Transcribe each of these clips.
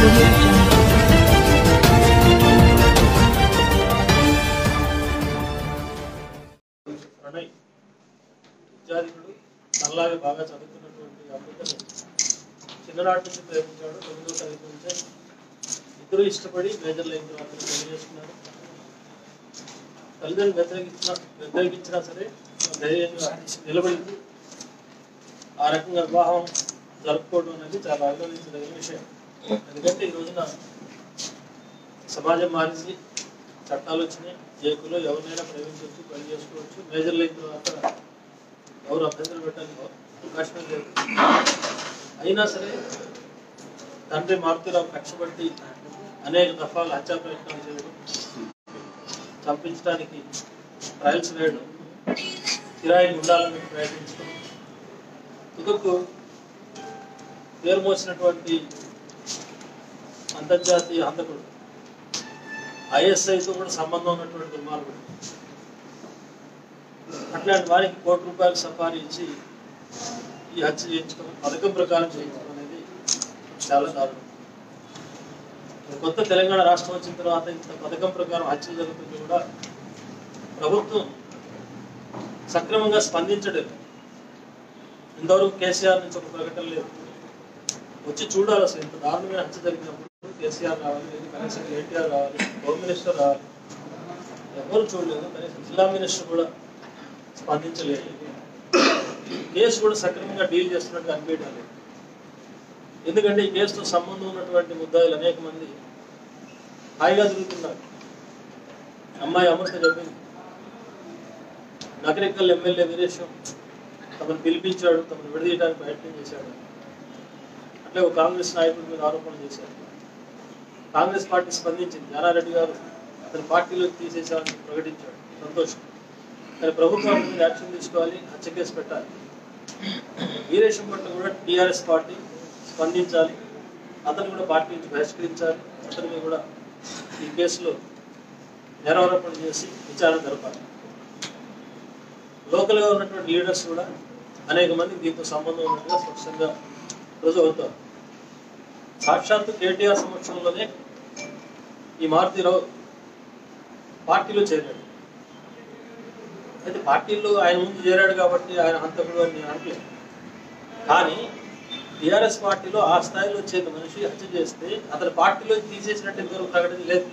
audio jungle. Pranay విద్యార్థుడు తనలాగే బాగా చదువుతున్నటువంటి అబ్బాయిని చిన్ననాటి నుంచి ప్రేమించాడు. 9వ తరగతి నుంచే ఇద్దరు ఇష్టపడి మేజర్ లైన్ తర్వాత పెళ్లి చేసుకున్నారు. తల్లిదండ్రులు వ్యతిరేకించినా సరే ధైర్యంగా నిలబడింది. ఆ రకంగా వివాహం జరుపుకోవడం అనేది చాలా అభినందించదగిన విషయం. ఎందుకంటే ఈ రోజున సమాజం మారింది, చట్టాలు వచ్చినాయి, జేకులో ఎవరినైనా ప్రేమించవచ్చు, పెళ్లి చేసుకోవచ్చు. మేజర్ లైన్ తర్వాత ఎవరు అభ్యంతరం పెట్టడానికి అవకాశం లేదు. అయినా సరే తండ్రి మారుతిరావు కక్షపట్టి అనేక దఫాలు హత్యా ప్రయత్నాలు చేయడం, చంపించడానికి ట్రయల్స్ వేయడం, కిరాయి ఉండాలని ప్రయత్నించడం, తుదకు పేరు మోసినటువంటి అంతర్జాతీయ హంతకుడు ఐఎస్ఐతో కూడా సంబంధం ఉన్నటువంటి దుర్మార్గుడు అట్లాంటి వారికి ₹1 సఫారీ ఇచ్చి ఈ హత్య చేయించడం, పథకం ప్రకారం చేయించడం అనేది చాలా దారుణం. కొత్త తెలంగాణ రాష్ట్రం వచ్చిన తర్వాత ఇంత పథకం ప్రకారం హత్యలు జరుగుతుంది కూడా ప్రభుత్వం సక్రమంగా స్పందించలేదు. ఇంతవరకు కేసీఆర్ నుంచి ఒక ప్రకటన లేదు. వచ్చి చూడాలి అసలు ఇంత దారుణమైన హత్య జరిగినప్పుడు కేసీఆర్ రావాలి, కనీసం ఎన్టీఆర్ రావాలి, హోమ్ మినిస్టర్ రావాలి. ఎవరు చూడలేదు. కనీసం జిల్లా మినిస్టర్ కూడా స్పందించలేదు. కేసు కూడా సక్రమంగా డీల్ చేస్తున్నట్టు అనిపించడం లేదు. ఎందుకంటే ఈ కేసుతో సంబంధం ఉన్నటువంటి ముద్దాయిలు అనేక మంది హాయిగా తిరుగుతున్నారు. అమ్మాయి అమృత చెప్పింది, నగరికల్ ఎమ్మెల్యే వీరేశం తమను పిలిపించాడు, తమను విడదీయడానికి ప్రయత్నం చేశాడు. అట్లే ఒక కాంగ్రెస్ నాయకుడి మీద ఆరోపణలు చేశారు. కాంగ్రెస్ పార్టీ స్పందించింది. జానారెడ్డి గారు అతని పార్టీలోకి తీసేసాలని ప్రకటించాడు. సంతోషం. కానీ ప్రభుత్వం మీద యాక్షన్ తీసుకోవాలి, హత్య కేసు పెట్టాలి. వీరేశం పట్ల కూడా టీఆర్ఎస్ పార్టీ స్పందించాలి. అతను కూడా పార్టీ నుంచి బహిష్కరించాలి. అతని మీద కూడా ఈ కేసులో నేరారోపణ చేసి విచారణ జరపాలి. లోకల్గా ఉన్నటువంటి లీడర్స్ కూడా అనేక మంది దీంతో సంబంధం ఉన్నట్టుగా స్పష్టంగా రుజువు అవుతారు. సాక్షాత్తు కేటీఆర్ సమక్షంలోనే ఈ మారుతిరావు పార్టీలో చేరాడు. అయితే పార్టీలో ఆయన ముందు చేరాడు కాబట్టి ఆయన హంతకుడు అని నేను అనట్లేదు. కానీ టీఆర్ఎస్ పార్టీలో ఆ స్థాయిలో చేరిన మనిషి హత్య చేస్తే అతని పార్టీలో తీసేసినట్టు ఇంతవరకు ప్రకటన లేదు.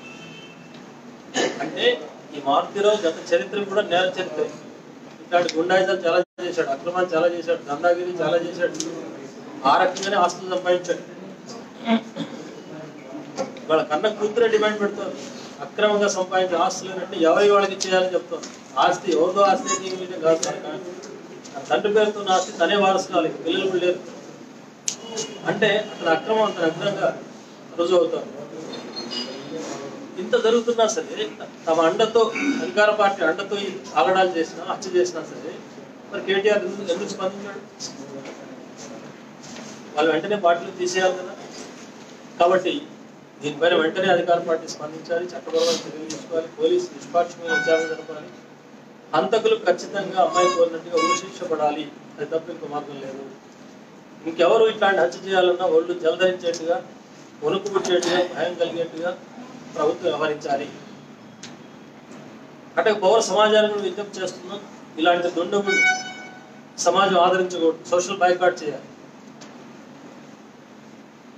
అంటే ఈ మారుతిరావు గత చరిత్ర కూడా నేర చరిత్ర. ఇట్లాంటి గుండాయిజాలు చాలా చేశాడు, అక్రమాలు చాలా చేశాడు, దందాగిరి చాలా చేశాడు. ఆ రకంగానే ఆస్తులు సంపాదించాడు. వాళ్ళ కన్న కూతురే డిమాండ్ పెడతారు. అక్రమంగా సంపాదించిన ఆస్తులు ఏంటంటే ఎవరి వాళ్ళకి ఇచ్చేయాలని చెప్తారు. ఆస్తి ఎవరిదో ఆస్తి నీకు కాదు. తండ్రి పేరుతో ఆస్తి తనే వారసు కావాలి, పిల్లలు కూడా లేరు. అంటే అతను అక్రమం అంత అగ్రంగా రుజువు అవుతారు. ఇంత జరుగుతున్నా సరే తమ అండతో, అధికార పార్టీ అండతో ఈ ఆగడాలు చేసినా, హత్య చేసినా సరే మరి కేటీఆర్ ఎందుకు స్పందించాడు? వాళ్ళు వెంటనే పార్టీలు తీసేయాలి కదా. కాబట్టి దీనిపైన వెంటనే అధికార పార్టీ స్పందించాలి, చట్టపరమైన చర్యలు తీసుకోవాలి, పోలీసు నిష్పాక్షమైన విచారణ జరపాలి. హంతకులు ఖచ్చితంగా అమ్మాయి కోరినట్టుగా ఉరిశిక్ష పడాలి. అది తప్ప ఇంకో మార్గం లేదు. ఇంకెవరు ఇట్లాంటి హత్య చేయాలన్నా ఒళ్ళు జలధరించేట్టుగా, వణుకు పుట్టేట్టుగా, భయం కలిగేట్టుగా ప్రభుత్వం వ్యవహరించాలి. అంటే పౌర సమాజాన్ని కూడా విజ్ఞప్తి చేస్తున్నాం. ఇలాంటి దుండగుడు సమాజం ఆదరించకూడదు, సోషల్ బాయ్కాట్ చేయాలి.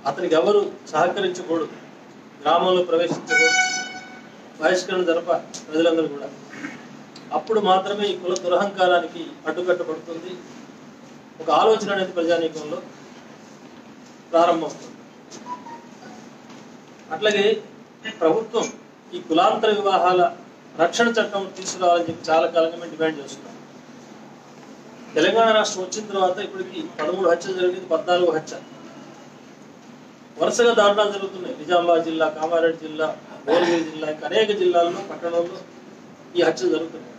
అతనికి ఎవరు సహకరించకూడదు, గ్రామంలో ప్రవేశించకూడదు, బహిష్కరణ జరపాలి ప్రజలందరూ కూడా. అప్పుడు మాత్రమే ఈ కుల దురహంకారానికి అడ్డుకట్టబడుతుంది. ఒక ఆలోచన అనేది ప్రజానీకంలో ప్రారంభమవుతుంది. అట్లాగే ప్రభుత్వం ఈ కులాంతర వివాహాల రక్షణ చట్టం తీసుకురావాలని చెప్పి చాలా కాలంగా మేము డిమాండ్ చేస్తున్నాం. తెలంగాణ రాష్ట్రం వచ్చిన తర్వాత ఇప్పటికి 13 హత్యలు జరిగింది, 14 హత్య. వరుసగా దారుణాలు జరుగుతున్నాయి. నిజామాబాద్ జిల్లా, కామారెడ్డి జిల్లా, భువనగిరి జిల్లా, ఇంకా అనేక జిల్లాల్లో, పట్టణాల్లో ఈ హత్యలు జరుగుతున్నాయి.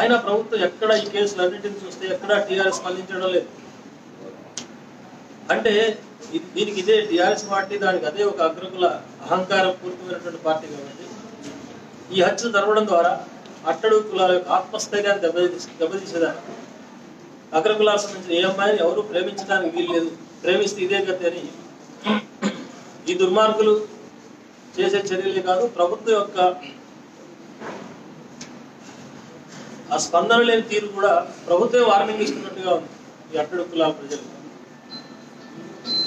అయినా ప్రభుత్వం ఎక్కడ ఈ కేసులు అన్నింటిని చూస్తే ఎక్కడా టీఆర్ఎస్ స్పందించడం లేదు. అంటే దీనికి ఇదే టీఆర్ఎస్ పార్టీ, దానికి అదే ఒక అగ్రకుల అహంకారం పూర్తిమైనటువంటి పార్టీ కాబట్టి ఈ హత్యలు జరగడం ద్వారా అట్టడు కులాల యొక్క ఆత్మస్థైర్యాన్ని దెబ్బతీసేదాన్ని. అగ్రకులాలకు సంబంధించిన ఏ అమ్మాయిని ఎవరు ప్రేమించడానికి వీల్లేదు, ప్రేమిస్తే ఇదే గతి అని ఈ దుర్మార్గులు చేసే చర్యలే కాదు, ప్రభుత్వం యొక్క ఆ స్పందన లేని తీరు కూడా ప్రభుత్వమే వార్నింగ్ ఇస్తున్నట్టుగా ఉంది ఈ అట్టడుగు కులాల ప్రజలు.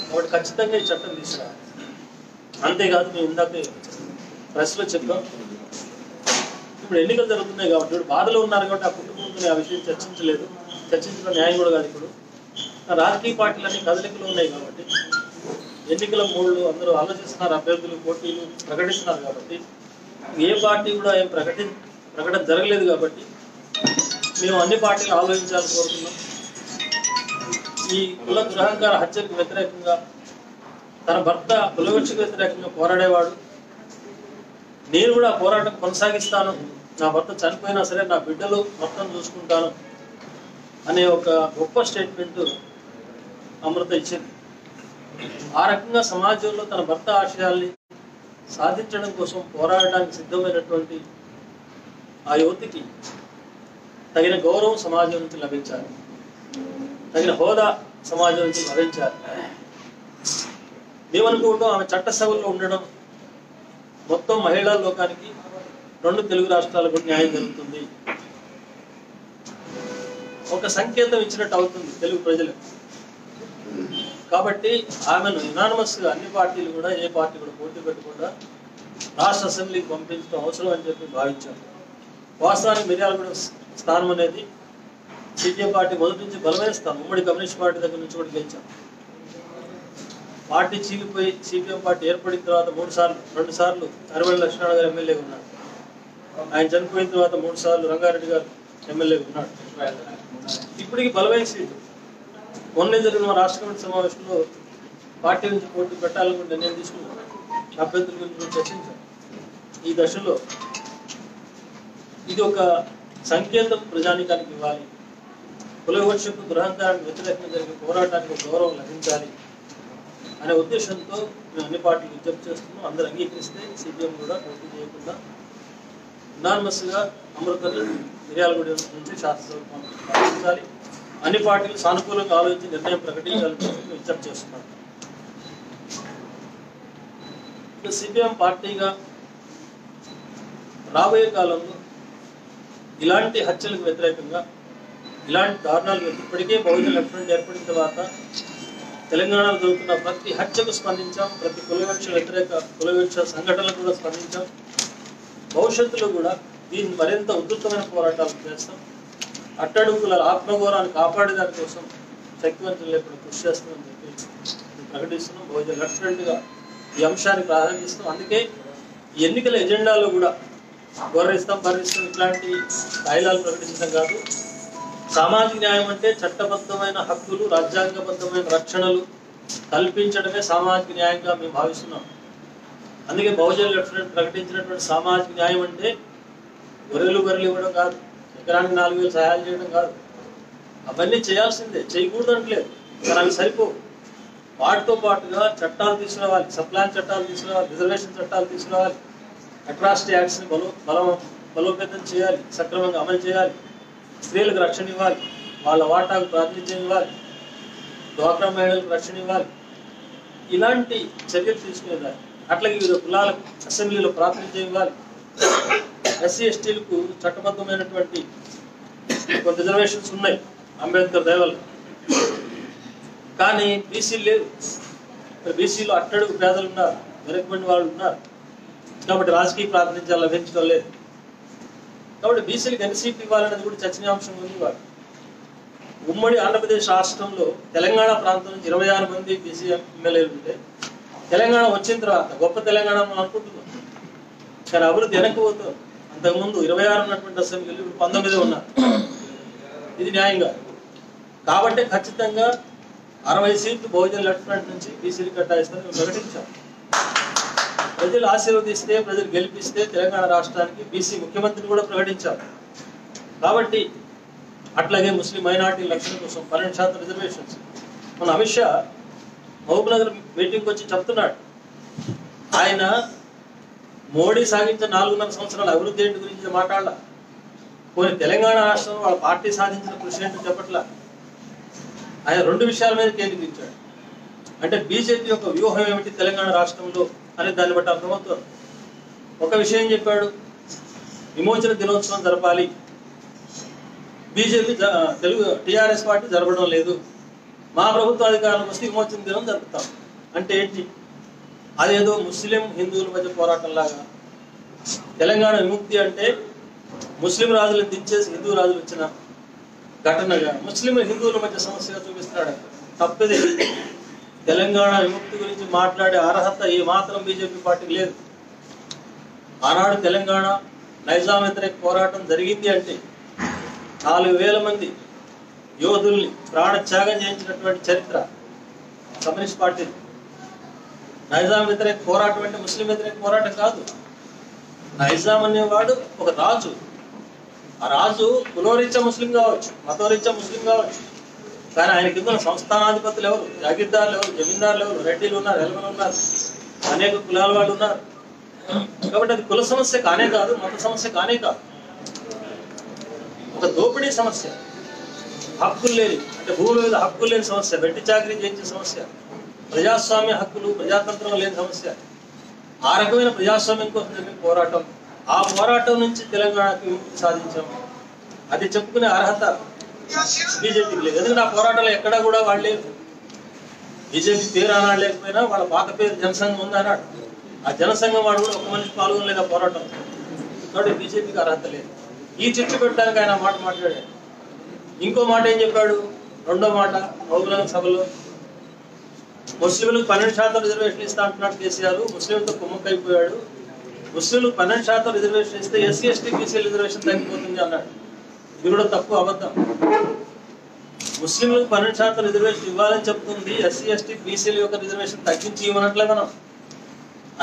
కాబట్టి ఖచ్చితంగా ఈ చట్టం తీసుకురావాలి. అంతేకాదు, మేము ఇందాక ప్రెస్లో చెప్పాం, ఇప్పుడు ఎన్నికలు జరుగుతున్నాయి కాబట్టి ఇప్పుడు బాధలో ఉన్నారు కాబట్టి ఆ కుటుంబంతో ఆ విషయం చర్చించలేదు, చర్చించడం న్యాయం కూడా కాదు. ఇప్పుడు రాజకీయ పార్టీలన్నీ కదలికలు ఉన్నాయి కాబట్టి ఎన్నికల మూళ్ళు అందరూ ఆలోచిస్తున్నారు, అభ్యర్థులు పోటీలు ప్రకటిస్తున్నారు కాబట్టి ఏ పార్టీ కూడా ఏం ప్రకటన జరగలేదు కాబట్టి మేము అన్ని పార్టీలు ఆలోచించాలని కోరుతున్నాం. ఈ కుల దురహంకార హత్యకు వ్యతిరేకంగా తన భర్త కులవివక్షకు వ్యతిరేకంగా పోరాడేవాడు, నేను కూడా పోరాటం కొనసాగిస్తాను, నా భర్త చనిపోయినా సరే నా బిడ్డలు మొత్తం చూసుకుంటాను అనే ఒక గొప్ప స్టేట్మెంట్ అమృత ఇచ్చింది. ఆ రకంగా సమాజంలో తన భర్త ఆశయాల్ని సాధించడం కోసం పోరాడడానికి సిద్ధమైనటువంటి ఆ యువతికి తగిన గౌరవం సమాజం నుంచి లభించాలి, తగిన హోదా సమాజం నుంచి లభించాలి. మేమనుకుంటాం ఆమె చట్టసభల్లో ఉండడం మొత్తం మహిళా లోకానికి 2 తెలుగు రాష్ట్రాలకు న్యాయం జరుగుతుంది, ఒక సంకేతం ఇచ్చినట్టు అవుతుంది తెలుగు ప్రజలకు. కాబట్టి ఆమెను యునానిమస్ గా అన్ని పార్టీలు కూడా ఏ పార్టీ కూడా పోటీ పెట్టకుండా రాష్ట్ర అసెంబ్లీకి పంపించడం అవసరం అని చెప్పి భావించారు. వాస్తవానికి మిర్యాలగూడ స్థానం అనేది సిపిఎం పార్టీ మొదటి నుంచి బలమైన స్థానం, ఉమ్మడి కమ్యూనిస్ట్ పార్టీ దగ్గర నుంచి కూడా గెలిచాం. పార్టీ చీలిపోయి సిపిఎం పార్టీ ఏర్పడిన తర్వాత 2 సార్లు అరవై లక్ష్మణ గారు ఎమ్మెల్యేగా ఉన్నాడు. ఆయన చనిపోయిన తర్వాత 3 సార్లు రంగారెడ్డి గారు ఎమ్మెల్యేగా ఉన్నాడు. ఇప్పటికి బలమైన సీటు. మొన్న జరిగిన మా రాష్ట్ర కమిటీ సమావేశంలో పార్టీ నుంచి పోటీ పెట్టాలనుకుంటే నేను తీసుకున్నాను, అభ్యర్థుల గురించి చర్చించాను. ఈ దశలో ఇది ఒక సంకేతం ప్రజానికానికి ఇవ్వాలి, కులవివక్షకు దురహంకారానికి వ్యతిరేకంగా జరిగే పోరాటానికి గౌరవం లభించాలి అనే ఉద్దేశంతో మేము అన్ని పార్టీలు విజ్ఞప్తి చేస్తున్నాం. అందరూ అంగీకరిస్తే సిపిఎం కూడా పోటీ చేయకుండా యునానిమస్గా అమృతని మిర్యాలగూడ నుంచి శాసనసభ పంపించాలి. అన్ని పార్టీలు సానుకూలంగా ఆలోచించి నిర్ణయం ప్రకటించాలని విజ్ఞప్తి చేస్తున్నాం. సిపిఎం పార్టీగా రాబోయే కాలంలో ఇలాంటి హత్యలకు వ్యతిరేకంగా, ఇలాంటి దారుణాలకు ఇప్పటికే బహుజన లెఫ్ట్ ఫ్రంట్ ఏర్పడిన తర్వాత తెలంగాణలో జరుగుతున్న ప్రతి హత్యకు స్పందించాం, ప్రతి కులవివక్ష సంఘటనలకు కూడా స్పందించాం. భవిష్యత్తులో కూడా దీన్ని మరింత ఉధృతమైన పోరాటాలు చేస్తాం. అట్టడుగుల ఆత్మగౌరవాన్ని కాపాడే దాని కోసం శక్తివంతులు ఎప్పుడు కృషి చేస్తామని చెప్పి ప్రకటిస్తున్నాం. బహుజన లెఫ్ట్ ఫ్రంట్గా ఈ అంశాన్ని ప్రారంభిస్తాం. అందుకే ఈ ఎన్నికల ఎజెండాలో కూడా గౌరవిస్తాం, భరిస్తాం ఇట్లాంటి స్థాయిలాలు ప్రకటించడం కాదు. సామాజిక న్యాయం అంటే చట్టబద్ధమైన హక్కులు, రాజ్యాంగబద్ధమైన రక్షణలు కల్పించడమే సామాజిక న్యాయంగా మేము భావిస్తున్నాం. అందుకే బహుజన లెఫ్ట్ ఫ్రంట్ ప్రకటించినటువంటి సామాజిక న్యాయం అంటే గొర్రెలు ఇవ్వడం కాదు, ఎకరానికి 4,000 సహాయాలు చేయడం కాదు. అవన్నీ చేయాల్సిందే, చేయకూడదు అంటలేదు, కానీ అవి సరిపోవు. వాటితో పాటుగా చట్టాలు తీసుకురావాలి, సప్లాన్ చట్టాలు తీసుకురావాలి, రిజర్వేషన్ చట్టాలు తీసుకురావాలి, అట్రాసిటీ యాక్ట్స్ని బలోపేతం చేయాలి, సక్రమంగా అమలు చేయాలి, స్త్రీలకు రక్షణ ఇవ్వాలి, వాళ్ళ వాటాకు ప్రాతినిధ్యం ఇవ్వాలి, డ్వాక్రా మహిళలకు రక్షణ ఇవ్వాలి. ఇలాంటి చర్యలు తీసుకునేదాన్ని. అట్లాగే వివిధ కులాలకు అసెంబ్లీలో ప్రాతినిధ్యం ఇవ్వాలి. ఎస్సీ ఎస్టీలకు చట్టబద్ధమైనటువంటి కొన్ని రిజర్వేషన్స్ ఉన్నాయి అంబేద్కర్ దయవల్ల, కానీ బీసీలు లేదు. బీసీలో అట్టడుగు పేదలు ఉన్నారు, వెనకబడిన వాళ్ళు ఉన్నారు, కాబట్టి రాజకీయ ప్రాతినిధ్యాలు లభించడం లేదు. కాబట్టి బీసీలకు ఎన్ని సీట్లు ఇవ్వాలనేది కూడా చర్చనీయాంశం ఉంది. వాళ్ళు ఉమ్మడి ఆంధ్రప్రదేశ్ రాష్ట్రంలో తెలంగాణ ప్రాంతం నుంచి 26 మంది బీసీ ఎమ్మెల్యేలు ఉంటే తెలంగాణ వచ్చిన తర్వాత గొప్ప తెలంగాణ మనం అనుకుంటున్నాం, కానీ అభివృద్ధి వెనక్కిపోతుంది. అంతకుముందు 26 ఉన్నటువంటి అసెంబ్లీలు ఇప్పుడు 19 ఉన్నారు. ఇది న్యాయంగా. కాబట్టి ఖచ్చితంగా 60 సీట్లు బహుజన లెఫ్ట్ ఫ్రంట్ నుంచి బీసీలు కేటాయిస్తారని మేము ప్రకటించాం. ప్రజలు ఆశీర్వదిస్తే, ప్రజలు గెలిపిస్తే తెలంగాణ రాష్ట్రానికి బీసీ ముఖ్యమంత్రిని కూడా ప్రకటించారు. కాబట్టి అట్లాగే ముస్లిం మైనార్టీ రక్షణ కోసం 12% రిజర్వేషన్స్. మన అమిత్ షా మహబూబ్నగర్ మీటింగ్కి వచ్చి చెప్తున్నాడు, ఆయన మోడీ సాగించిన 4.5 సంవత్సరాల అభివృద్ధి ఏంటి గురించి మాట్లాడాల, కొన్ని తెలంగాణ రాష్ట్రంలో వాళ్ళ పార్టీ సాధించిన కృషి ఏంటో చెప్పట్లా. ఆయన 2 విషయాల మీద కేంద్రీకరించాడు. అంటే బీజేపీ యొక్క వ్యూహం ఏమిటి తెలంగాణ రాష్ట్రంలో అనే దాన్ని బట్టి అర్థమవుతుంది. ఒక విషయం చెప్పాడు, విమోచన దినోత్సవం జరపాలి, బీజేపీ తెలుగు టీఆర్ఎస్ పార్టీ జరపడం లేదు, మా ప్రభుత్వ అధికారం వస్తే విమోచన దినం జరుపుతాం అంటే ఏంటి? అదేదో ముస్లిం హిందువుల మధ్య పోరాటంలాగా. తెలంగాణ విముక్తి అంటే ముస్లిం రాజులను దించేసి హిందూ రాజులు వచ్చిన ఘటనగా ముస్లిం హిందువుల మధ్య సమస్యగా చూపిస్తున్నాడు. తప్పదే. తెలంగాణ విముక్తి గురించి మాట్లాడే అర్హత ఏ మాత్రం బీజేపీ పార్టీకి లేదు. ఆనాడు తెలంగాణ నైజాం వ్యతిరేక పోరాటం జరిగింది అంటే 4,000 మంది యోధుల్ని ప్రాణత్యాగం చేయించినటువంటి చరిత్ర కమ్యూనిస్ట్ పార్టీ. నైజాం వ్యతిరేక పోరాటం అంటే ముస్లిం వ్యతిరేక పోరాటం కాదు. నైజాం అనేవాడు ఒక రాజు. ఆ రాజు కులరీత్యా ముస్లిం కావచ్చు, మతరీత్యా ముస్లిం కావచ్చు, కానీ ఆయన కింద సంస్థానాధిపతులు ఎవరు? జాగీర్దారులు ఎవరు? జమీందారులు ఎవరు? రెడ్డిలు ఉన్నారు, ఎలమలు ఉన్నారు, అనేక కులాల వాళ్ళు ఉన్నారు. కాబట్టి అది కుల సమస్య కానే కాదు, మత సమస్య కానే కాదు, ఒక దోపిడీ సమస్య, హక్కులు లేని అంటే భూముల మీద హక్కులు లేని సమస్య, వెట్టి చాకరీ చేయించే సమస్య, ప్రజాస్వామ్య హక్కులు ప్రజాతంత్రం లేని సమస్య. ఆ రకమైన ప్రజాస్వామ్యం కోసం జరిగిన పోరాటం. ఆ పోరాటం నుంచి తెలంగాణకి విముక్తి సాధించాం. అది చెప్పుకునే అర్హత బీజేపీకి లేదు. ఎందుకంటే ఆ పోరాటంలో ఎక్కడా కూడా వాళ్ళే బీజేపీ పేరు అన్నాడు, లేకపోయినా వాళ్ళ పాత పేరు జనసంఘం ఉంది అన్నాడు. ఆ జనసంఘం వాడు కూడా ఒక మనిషి పాల్గొనలేదు ఆ పోరాటం. కాబట్టి బీజేపీకి అర్హత లేదు. ఈ చిచ్చు పెట్టడానికి ఆయన మాట మాట్లాడాడు. ఇంకో మాట ఏం చెప్పాడు? రెండో మాట మహబూబ్నగర్ సభలో ముస్లింలకు 12% రిజర్వేషన్ ఇస్తా అంటున్నాడు కేసీఆర్. ముస్లింలతో కుమ్మక్కైపోయాడు. ముస్లింలకు 12% రిజర్వేషన్ ఇస్తే ఎస్సీ ఎస్టీ బీసీ రిజర్వేషన్ తగ్గిపోతుంది అన్నాడు. ఇది కూడా తప్పు, అబద్ధం. ముస్లింలకు 12% రిజర్వేషన్ ఇవ్వాలని చెప్తుంది, ఎస్సీ ఎస్టీ బీసీల యొక్క రిజర్వేషన్ తగ్గించి ఇవ్వనట్లే మనం.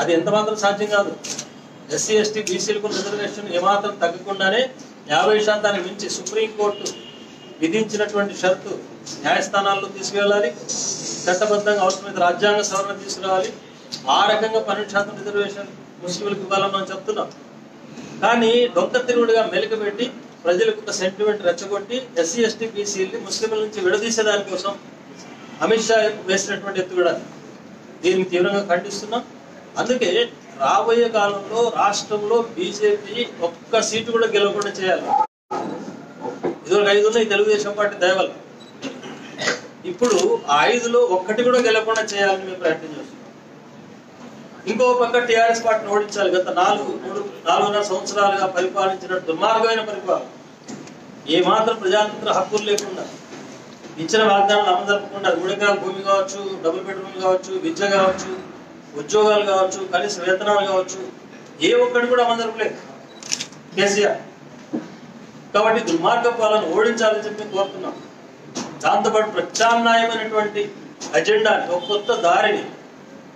అది ఎంత మాత్రం సాధ్యం కాదు. ఎస్సీ ఎస్టీ బీసీలకు రిజర్వేషన్ ఏమాత్రం తగ్గకుండానే 50% మించి సుప్రీంకోర్టు విధించినటువంటి షరతు న్యాయస్థానాల్లో తీసుకువెళ్ళాలి. చట్టబద్ధంగా అవసరమైతే రాజ్యాంగ సవరణ తీసుకురావాలి. ఆ రకంగా 12% రిజర్వేషన్ ముస్లింలకు ఇవ్వాలని మనం చెప్తున్నాం. కానీ డొంక తిరుగుడుగా మెలికబెట్టి ప్రజలకు ఒక సెంటిమెంట్ రెచ్చగొట్టి ఎస్సీ ఎస్టీ బీసీని ముస్లింల నుంచి విడదీసే దానికోసం అమిత్ షా వేసినటువంటి ఎత్తుగడ. దీన్ని తీవ్రంగా ఖండిస్తున్నాం. అందుకే రాబోయే కాలంలో రాష్ట్రంలో బీజేపీ ఒక్క సీటు కూడా గెలవకుండా చేయాలి. ఇదివరకు 5 ఉన్నాయి తెలుగుదేశం పార్టీ దయవల్ల. ఇప్పుడు ఆ 5లో ఒక్కటి కూడా గెలవకుండా చేయాలని మేము ప్రయత్నం చేస్తున్నాం. ఇంకో పక్క టీఆర్ఎస్ పార్టీని ఓడించాలి. గత 4.5 సంవత్సరాలుగా పరిపాలించిన దుర్మార్గమైన పరిపాలన, ఏమాత్రం ప్రజాతంత్ర హక్కులు లేకుండా, ఇచ్చిన వాగ్దానాలు అమలు జరపకుండా, 3 ఎకరాల భూమి కావచ్చు, డబుల్ బెడ్రూమ్లు కావచ్చు, విద్య కావచ్చు, ఉద్యోగాలు కావచ్చు, కనీస వేతనాలు కావచ్చు, ఏ ఒక్కటి కూడా అమలు జరపలేదు కేసీఆర్. కాబట్టి దుర్మార్గ పాలన ఓడించాలని చెప్పి కోరుతున్నాం. దాంతోపాటు ప్రత్యామ్నాయమైనటువంటి అజెండాని, ఒక కొత్త దారిని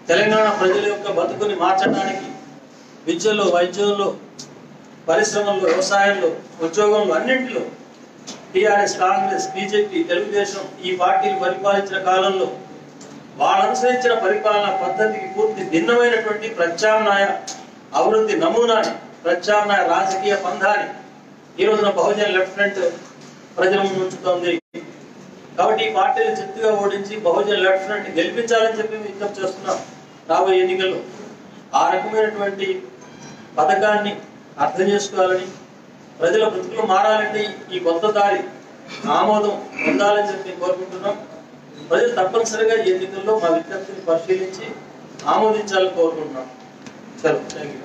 తెలంగాణ ప్రజల యొక్క బతుకుని మార్చడానికి విద్యలో, వైద్యంలో, పరిశ్రమల్లో, వ్యవసాయంలో, ఉద్యోగంలో, అన్నింటిలో టీఆర్ఎస్, కాంగ్రెస్, బీజేపీ, తెలుగుదేశం ఈ పార్టీలు పరిపాలించిన కాలంలో వాళ్ళు అనుసరించిన పరిపాలన పద్ధతికి పూర్తి భిన్నమైనటువంటి ప్రత్యామ్నాయ అభివృద్ధి నమూనాని, ప్రత్యామ్నాయ రాజకీయ పంధాని ఈ రోజున బహుజన్ లెఫ్ట్ ఫ్రంట్ ప్రజల ముందు ఉంచుతోంది. కాబట్టి ఈ పార్టీలు చిత్తుగా ఓడించి బహుజన్ లెఫ్ట్ ఫ్రంట్ గెలిపించాలని చెప్పి విజ్ఞప్తి చేస్తున్నాం. రాబోయే ఎన్నికల్లో ఆ రకమైనటువంటి పథకాన్ని అర్థం చేసుకోవాలని, ప్రజల బ్రతుకులు మారాలంటే ఈ కొత్త దారి ఆమోదం పొందాలని చెప్పి కోరుకుంటున్నాం. ప్రజలు తప్పనిసరిగా ఈ ఎన్నికల్లో మా విజ్ఞప్తిని పరిశీలించి ఆమోదించాలని కోరుకుంటున్నాం. సరే, థ్యాంక్ యూ.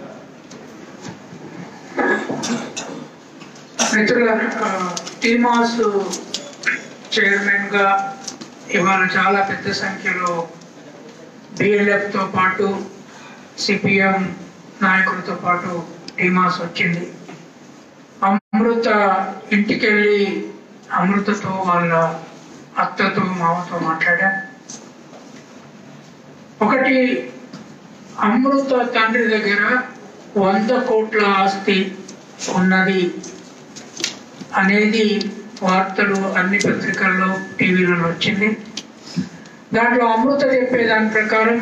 మిత్రులారా, టీమాస్ చైర్మన్ గా ఇవాళ చాలా పెద్ద సంఖ్యలో బిఎల్ఎఫ్తో పాటు సిపిఎం నాయకులతో పాటు టీమాస్ వచ్చింది. అమృత ఇంటికెళ్ళి అమృతతో వాళ్ళ అత్తతో మామతో మాట్లాడా. ఒకటి, అమృత తండ్రి దగ్గర 100 కోట్ల ఆస్తి ఉన్నది అనేది వార్తలు అన్ని పత్రికల్లో, టీవీలలో వచ్చింది. దాంట్లో అమృత చెప్పే దాని ప్రకారం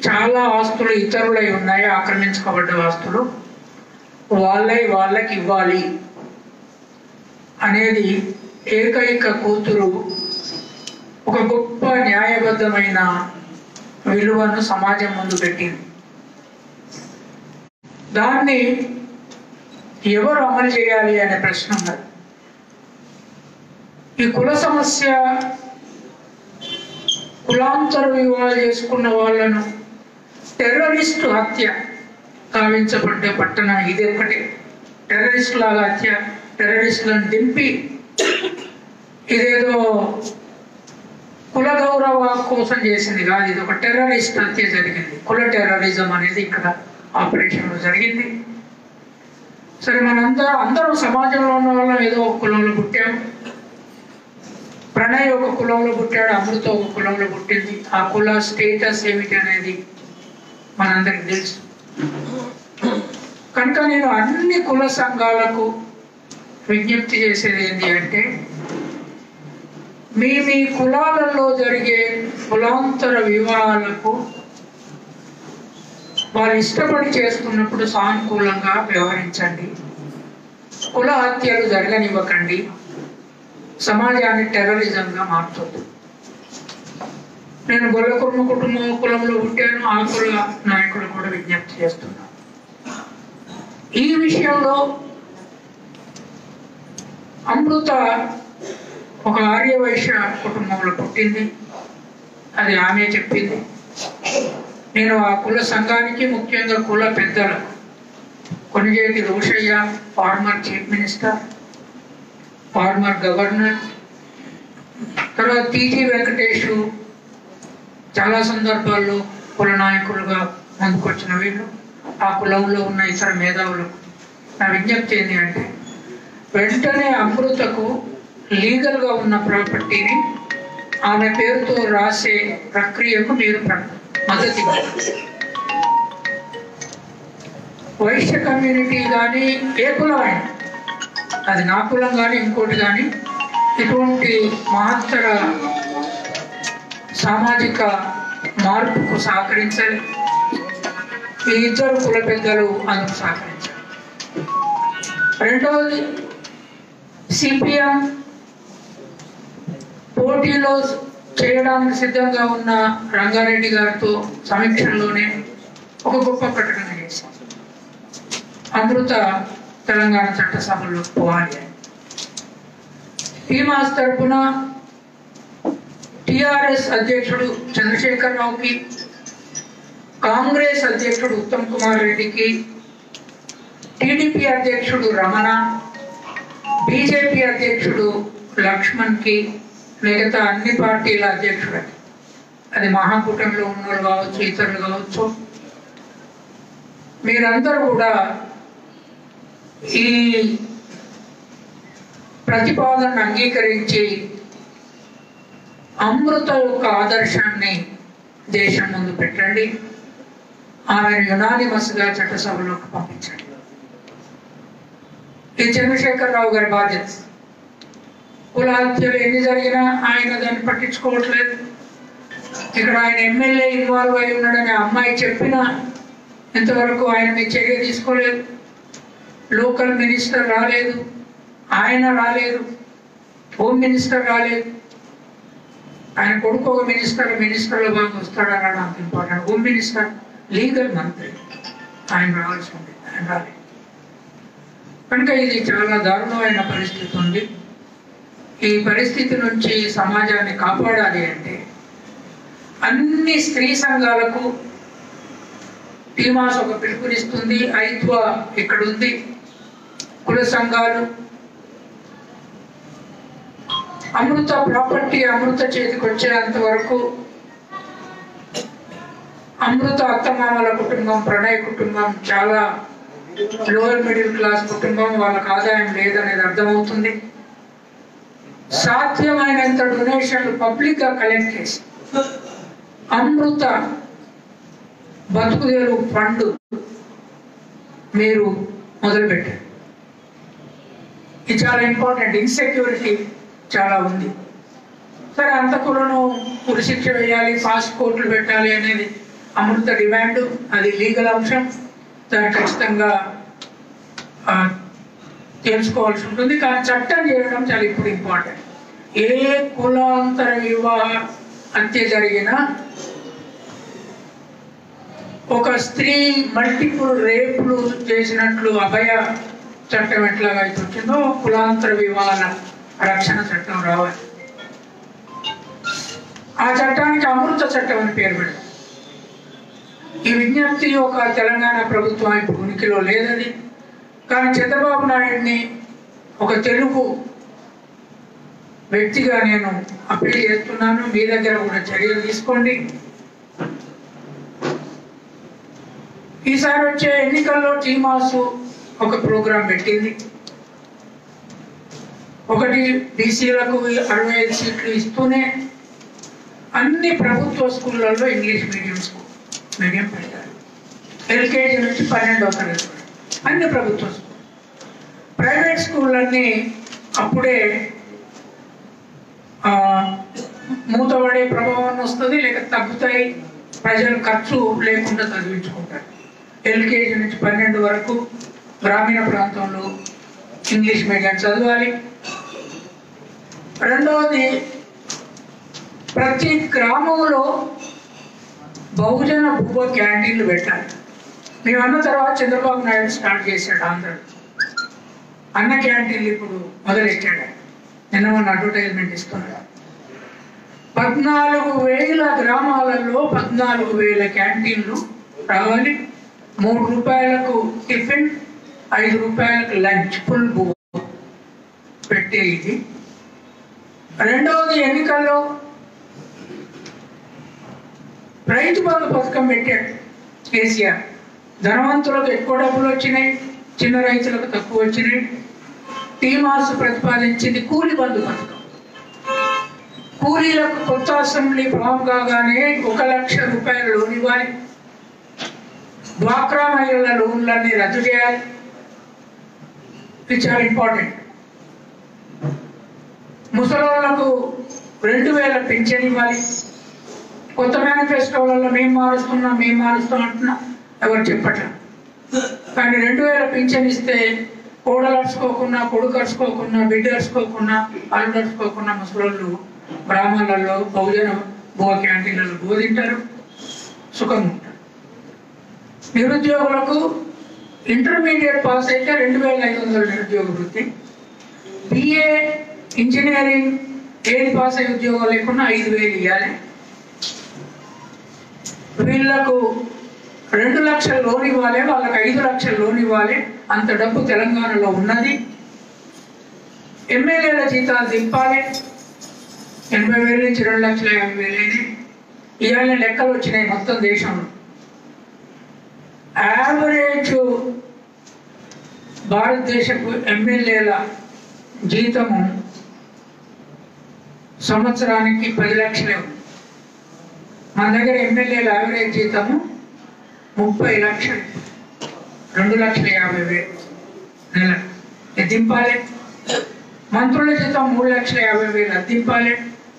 చాలా ఆస్తులు ఇతరులై ఉన్నాయి, ఆక్రమించుకోబడ్డ ఆస్తులు, వాళ్ళకి ఇవ్వాలి అనేది ఏకైక కూతురు ఒక గొప్ప న్యాయబద్ధమైన విలువను సమాజం ముందు పెట్టింది. దాన్ని ఎవరు అమలు చేయాలి అనే ప్రశ్న ఉన్నది. ఈ కుల సమస్య, కులాంతర వివాహాలు చేసుకున్న వాళ్ళను టెర్రరిస్టు హత్య కావించబడ్డ పట్టణం ఇది ఒకటి. టెర్రరిస్ట్ లాగా హత్య, టెర్రరిస్టులను దింపి ఇదేదో కుల గౌరవ కోసం చేసింది కాదు, ఇది ఒక టెర్రరిస్ట్ హత్య జరిగింది. కుల టెర్రరిజం అనేది ఇక్కడ ఆపరేషన్లో జరిగింది. సరే, అందరం సమాజంలో ఉన్న వాళ్ళం ఏదో ఒక కులంలో పుట్టాము. ప్రణయ్ ఒక కులంలో పుట్టాడు, అమృత ఒక కులంలో పుట్టింది. ఆ కుల స్టేటస్ ఏమిటి అనేది మనందరికి తెలుసు. కనుక నేను అన్ని కుల సంఘాలకు విజ్ఞప్తి చేసేది ఏంటి అంటే, మీ కులాలలో జరిగే కులాంతర వివాహాలకు వాళ్ళు ఇష్టపడి చేసుకున్నప్పుడు సానుకూలంగా వ్యవహరించండి. కుల హత్యలు జరగనివ్వకండి. సమాజాన్ని టెర్రరిజంగా మార్చొద్దు. నేను గొల్లకుర్మ కుటుంబం కులంలో పుట్టాను, ఆ కుల నాయకులు కూడా విజ్ఞప్తి చేస్తున్నాను. ఈ విషయంలో అమృత ఒక ఆర్యవైశ్య కుటుంబంలో పుట్టింది, అది ఆమె చెప్పింది. నేను ఆ కుల సంఘానికి, ముఖ్యంగా కుల పెద్దలకు, Konijeti Rosaiah former chief minister, former governor, తర్వాత టీజీ వెంకటేష్ చాలా సందర్భాల్లో కుల నాయకులుగా ముందుకొచ్చిన వీళ్ళు, ఆ కులంలో ఉన్న ఇతర మేధావులకు నా విజ్ఞప్తి ఏంటి అంటే, వెంటనే అమృతకు లీగల్గా ఉన్న ప్రాపర్టీని ఆమె పేరుతో రాసే ప్రక్రియకు మీరు మద్దతు ఇవ్వాలి. వైశ్య కమ్యూనిటీ కానీ ఏ కులమైనా, అది నా కులం కానీ ఇంకోటి కానీ, ఇటువంటి మహత్తర సామాజిక మార్పుకు సహకరించాలి. ఈ ఇద్దరు కుల పెద్దలు అందుకు సహకరించాలి. రెండవది, సిపిఎం పోటీలో చేయడానికి సిద్ధంగా ఉన్న రంగారెడ్డి గారితో సమీక్షలోనే ఒక గొప్ప ప్రకటన చేశాం. అమృత తెలంగాణ చట్టసభలో పోవాలి అని. టీమాస్ తరఫున టిఆర్ఎస్ అధ్యక్షుడు చంద్రశేఖర్ రావుకి, కాంగ్రెస్ అధ్యక్షుడు ఉత్తమ్ కుమార్ రెడ్డికి, టీడీపీ అధ్యక్షుడు రమణ, బీజేపీ అధ్యక్షుడు లక్ష్మణ్కి, మిగతా అన్ని పార్టీల అధ్యక్షులకి, అది మహాకూటమిలో ఉన్నవాళ్ళు కావచ్చు, ఇతరులు కావచ్చు, మీరందరూ కూడా ఈ ప్రతిపాదనను అంగీకరించి అమృత యొక్క ఆదర్శాన్ని దేశం ముందు పెట్టండి. ఆమెను యునానిమస్గా చట్టసభలోకి పంపించండి. ఇది చంద్రశేఖర్ రావు గారి బాధ్యత. కుల హత్యలు ఎన్ని జరిగినా ఆయన దాన్ని పట్టించుకోవట్లేదు. ఇక్కడ ఆయన ఎమ్మెల్యే ఇన్వాల్వ్ అయి ఉన్నాడని అమ్మాయి చెప్పినా ఇంతవరకు ఆయన మీద చర్య తీసుకోలేదు. లోకల్ మినిస్టర్ రాలేదు, ఆయన రాలేదు, హోమ్ మినిస్టర్ రాలేదు. ఆయన కొడుకు ఒక మినిస్టర్లో బాగా వస్తాడని అంత ఇంపార్టెంట్. హోమ్ మినిస్టర్ లీగల్ మంత్రి, ఆయన రావాల్సి ఉంది, ఆయన రాలేదు. కనుక ఇది చాలా దారుణమైన పరిస్థితి ఉంది. ఈ పరిస్థితి నుంచి సమాజాన్ని కాపాడాలి అంటే అన్ని స్త్రీ సంఘాలకు టీమాస్ ఒక పిలుపునిస్తుంది. ఐత్వా ఇక్కడ ఉంది, కుల సంఘాలు, అమృత ప్రాపర్టీ అమృత చేతికి వచ్చేంత వరకు అమృత అత్తమామల కుటుంబం, ప్రణయ్ కుటుంబం చాలా లోయర్ మిడిల్ క్లాస్ కుటుంబం, వాళ్ళకి ఆదాయం లేదనేది అర్థమవుతుంది. సాధ్యమైనంత డొనేషన్లు పబ్లిక్ గా కలెక్ట్ చేసి అమృత బతుకుదేరు ఫండ్ మీరు మొదలుపెట్టారు. ఇది చాలా ఇంపార్టెంట్. ఇన్సెక్యూరిటీ చాలా ఉంది. సరే, అంతకులను ఉరిశిక్ష వేయాలి, ఫాస్ట్ కోర్టులు పెట్టాలి అనేది అమృత డిమాండ్, అది లీగల్ అంశం. దాన్ని ఖచ్చితంగా తెలుసుకోవాల్సి ఉంటుంది. కానీ చట్టం చేయడం చాలా ఇప్పుడు ఇంపార్టెంట్. ఏ కులాంతర వివాహ హత్య జరిగినా ఒక స్త్రీ మల్టిపుల్ రేపులు చేసినట్లు అభయ చట్టం ఎట్లాగైతే వచ్చిందో కులాంతర వివాహాల రక్షణ చట్టం రావాలి. ఆ చట్టానికి అమృత చట్టం అని పేరు పెడతాం. ఈ విజ్ఞప్తి ఒక తెలంగాణ ప్రభుత్వం ఇప్పుడు ఉనికిలో లేదది. కానీ చంద్రబాబు నాయుడిని ఒక తెలుగు వ్యక్తిగా నేను అప్పీల్ చేస్తున్నాను. మీ దగ్గర కూడా చర్యలు తీసుకోండి. ఈసారి వచ్చే ఎన్నికల్లో టీమాసు ఒక ప్రోగ్రాం పెట్టింది. ఒకటి బీసీలకు 65 సీట్లు ఇస్తూనే అన్ని ప్రభుత్వ స్కూళ్ళల్లో ఇంగ్లీష్ మీడియం పెట్టారు. ఎల్కేజీ నుంచి 12వ తరగతి అన్ని ప్రభుత్వ స్కూల్. ప్రైవేట్ స్కూళ్ళన్నీ అప్పుడే మూతపడే ప్రభావం వస్తుంది, లేక తగ్గుతాయి. ప్రజలు ఖర్చు లేకుండా చదివించుకుంటారు. ఎల్కేజీ నుంచి 12 వరకు గ్రామీణ ప్రాంతంలో ఇంగ్లీష్ మీడియం చదవాలి. రెండవది, ప్రతి గ్రామంలో బహుజన భూవ క్యాంటీన్లు పెట్టాలి. మేము అన్న తర్వాత చంద్రబాబు నాయుడు స్టార్ట్ చేశాడు ఆంధ్ర అన్న క్యాంటీన్లు. ఇప్పుడు మొదలెట్టాడు. నిన్న మొన్న అడ్వర్టైజ్మెంట్ ఇస్తున్నాడు. 14,000 గ్రామాలలో 14,000 క్యాంటీన్లు రావాలి. 3 రూపాయలకు టిఫిన్, 5 రూపాయలకు లంచ్, ఫుల్ భూవ పెట్టే ఇది. రెండవది, ఎన్నికల్లో రైతు బంధు పథకం పెట్టాడు కేసీఆర్. ధనవంతులకు ఎక్కువ డబ్బులు వచ్చినాయి, చిన్న రైతులకు తక్కువ వచ్చినాయి. టీమాస్ ప్రతిపాదించింది కూలి బంధు పథకం. కూలీలకు కొత్త అసెంబ్లీ ఫామ్ కాగానే 1 లక్ష రూపాయల లోన్ ఇవ్వాలి. డ్వాక్రా మహిళల లోన్లన్నీ రద్దు చేయాలి. ఇది చాలా ఇంపార్టెంట్. ముసలోళ్లకు 2,000 పింఛన్ ఇవ్వాలి. కొత్త మేనిఫెస్టోలలో మేము మారుస్తాం అంటున్నా, ఎవరు చెప్పట్లా. కానీ 2,000 పింఛన్ ఇస్తే కోడలు అరుచుకోకుండా, కొడుకు అరుచుకోకుండా, బిడ్డ అరుచుకోకుండా, అల్లుడు అరుచుకోకుండా ముసలోళ్ళు గ్రామాలలో బహుజన భూవ క్యాంటీన్లలో బోధింటారు, సుఖంగా ఉంటారు. నిరుద్యోగులకు ఇంటర్మీడియట్ పాస్ అయితే 2,500 నిరుద్యోగ వృత్తి. బిఏ ఇంజనీరింగ్ ఏది పాస్ అయ్యే ఉద్యోగం లేకుండా 5,000 ఇవ్వాలి. వీళ్లకు 2 లక్షల లోన్ ఇవ్వాలి, వాళ్ళకి 5 లక్షల లోన్ ఇవ్వాలి. అంత డబ్బు తెలంగాణలో ఉన్నది. ఎమ్మెల్యేల జీతాలు దింపాలి. 80,000 నుంచి 2,50,000 ఇవాళ లెక్కలు వచ్చినాయి మొత్తం దేశంలో. యావరేజ్ భారతదేశపు ఎమ్మెల్యేల జీతము సంవత్సరానికి 10 లక్షలే ఉంది. మన దగ్గర ఎమ్మెల్యేల యావరేజ్ జీతము 30 లక్షలు, 2,50,000 నెల దింపాలి. మంత్రుల జీతం 3,50,000 దింపాలి.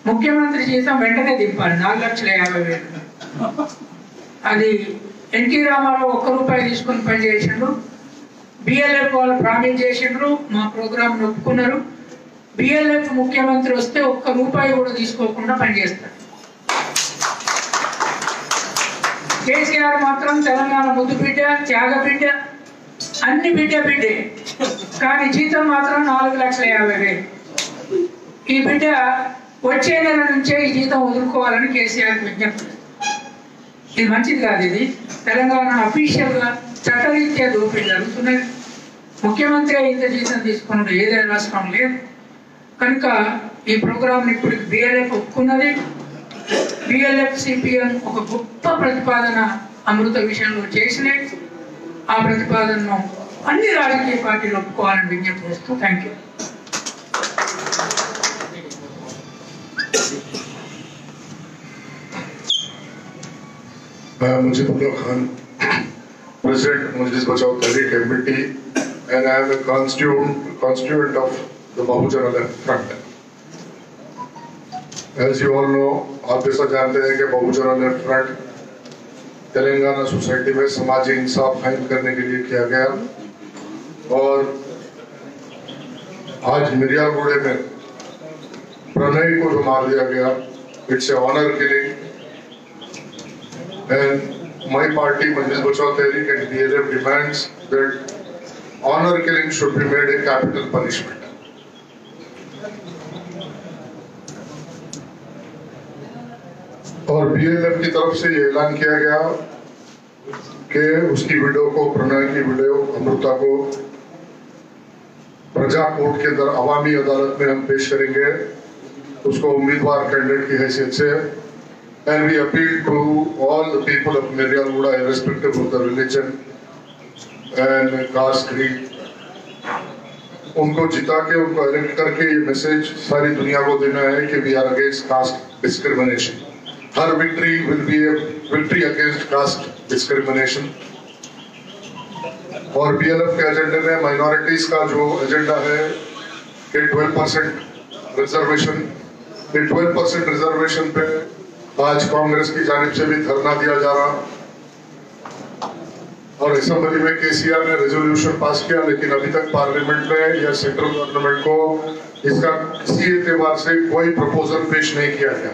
ముఖ్యమంత్రి జీతం వెంటనే దింపాలి, 4,50,000. అది ఎన్టీ రామారావు 1 రూపాయి తీసుకొని పనిచేసిండ్రు. బిఎల్ఎఫ్ వాళ్ళు ప్రామిస్ చేసిండ్రు, మా ప్రోగ్రామ్ ఒప్పుకున్నారు. బిఎల్ఎఫ్ ముఖ్యమంత్రి వస్తే 1 రూపాయి కూడా తీసుకోకుండా పనిచేస్తారు. కేసీఆర్ మాత్రం తెలంగాణ ముద్దు బిడ్డ, త్యాగ బిడ్డ, అన్ని బిడ్డే. కానీ జీతం మాత్రం 4,50,000. ఈ బిడ్డ వచ్చే నెల నుంచే ఈ జీతం వదులుకోవాలని కేసీఆర్ విజ్ఞప్తి. ఇది మంచిది కాదు. ఇది తెలంగాణ అఫీషియల్గా చట్టరీత్యా దోపిడీ జరుగుతున్నది. ముఖ్యమంత్రి ఇంత జీతం తీసుకున్నట్టు ఏదైనా రాష్ట్రం లేదు. కనుక ఈ ప్రోగ్రామ్ ఇప్పుడు బిఎల్ఎఫ్ ఒప్పుకున్నది. బిఎల్ఎఫ్ సిపిఎం ఒక గొప్ప ప్రతిపాదన అమృత విషయంలో చేసినాయి. ఆ ప్రతిపాదనను అన్ని రాజకీయ పార్టీలు ఒప్పుకోవాలని విజ్ఞప్తి చేస్తూ thank you. Mujibullah Khan, President Majlis Bachao Tehreek Committee, and I am a constituent of the Bahujana Left Front. As you all know, आप ऐसा जानते हैं कि बहुजन लेफ्ट फ्रंट तेलंगाना सोसाइटी में समाजी इंसाफ कायम करने के लिए किया गया और आज मिर्यालगुड़े में प्रणय को जो मार दिया गया, it's a honour killing and my party, Majlis Bachao Tehreek and BLF demands that honor killing should be made a capital punishment. और BLF की तरफ से ये ऐलान किया गया कि उसकी वीडियो को, प्रणय की वीडियो अमृता को प्रजा कोर्ट के अंदर अवामी अदालत में हम पेश करेंगे, उसको उम्मीदवार कैंडिडेट की हैसियत से। And we appeal to all the people of Miryalgooda, irrespective of the religion and caste creed, उनको जिता के, उनको इलेक्ट करके ये मैसेज सारी दुनिया को देना है कि we are against caste discrimination. Her victory will be a victory against caste discrimination. और BLF के एजेंडे में माइनॉरिटीज का जो एजेंडा है कि 12% रिजर्वेशन, ये 12% रिजर्वेशन पे आज कांग्रेस की जानिब से भी धरना दिया जा रहा और असेंबली में केसीआर ने रेजोल्यूशन पास किया, लेकिन अभी तक पार्लियामेंट में या सेंट्रल गवर्नमेंट को इसका किसी एतबार से कोई प्रपोजल पेश नहीं किया गया।